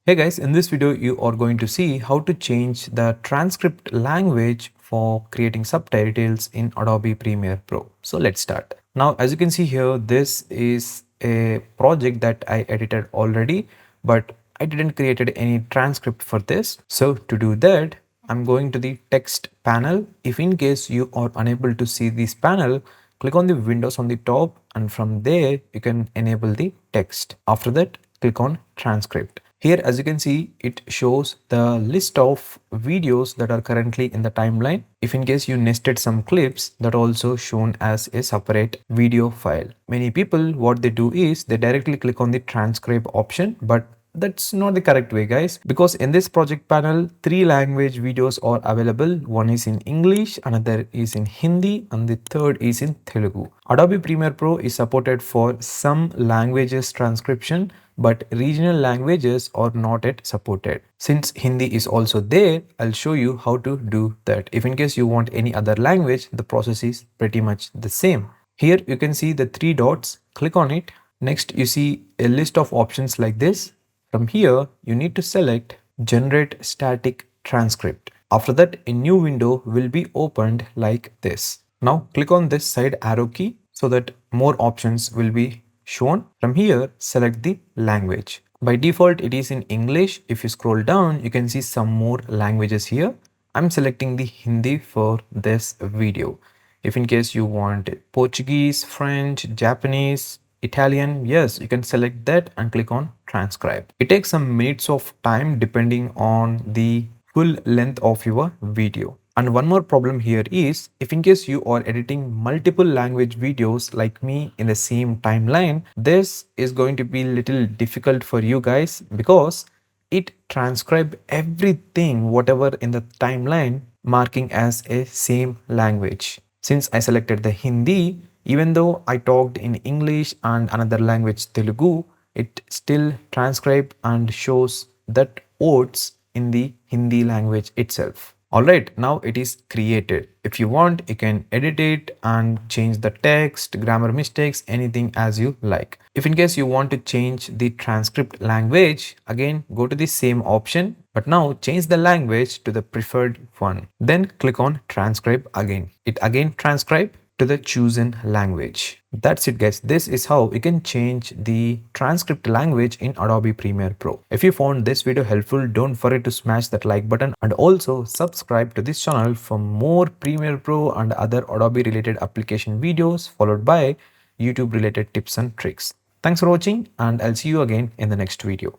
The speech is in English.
Hey guys, in this video you are going to see how to change the transcript language for creating subtitles in Adobe Premiere Pro. So let's start. Now as you can see here, this is a project that I edited already, but I didn't created any transcript for this. So to do that, I'm going to the text panel. If in case you are unable to see this panel, click on the windows on the top, and from there you can enable the text. After that, click on transcript. Here, as you can see, it shows the list of videos that are currently in the timeline. If in case you nested some clips, that also shown as a separate video file. Many people, what they do is they directly click on the transcribe option, but that's not the correct way, guys, because in this project panel, 3 language videos are available. One is in English, another is in Hindi, and the third is in Telugu. Adobe Premiere Pro is supported for some languages transcription, but regional languages are not yet supported. Since Hindi is also there, I'll show you how to do that. If in case you want any other language, the process is pretty much the same. Here you can see the 3 dots, click on it. Next you see a list of options like this. From here, you need to select Generate Static Transcript. After that, a new window will be opened like this. Now click on this side arrow key so that more options will be shown. From here, select the language. By default, it is in English. If you scroll down, you can see some more languages here. I'm selecting the Hindi for this video. If in case you want Portuguese, French, Japanese, Italian, yes, you can select that and click on transcribe. It takes some minutes of time depending on the full length of your video. And one more problem here is, if in case you are editing multiple language videos like me in the same timeline, this is going to be little difficult for you guys because it transcribe everything whatever in the timeline marking as a same language. Since I selected the Hindi, even though I talked in English and another language Telugu, it still transcribe and shows that words in the Hindi language itself. Alright, now it is created. If you want, you can edit it and change the text, grammar mistakes, anything as you like. If in case you want to change the transcript language, again go to the same option, but now change the language to the preferred one. Then click on transcribe again. It again transcribe to the chosen language. That's it, guys. This is how you can change the transcript language in Adobe Premiere Pro. If you found this video helpful, don't forget to smash that like button and also subscribe to this channel for more Premiere Pro and other Adobe related application videos, followed by YouTube related tips and tricks. Thanks for watching, and I'll see you again in the next video.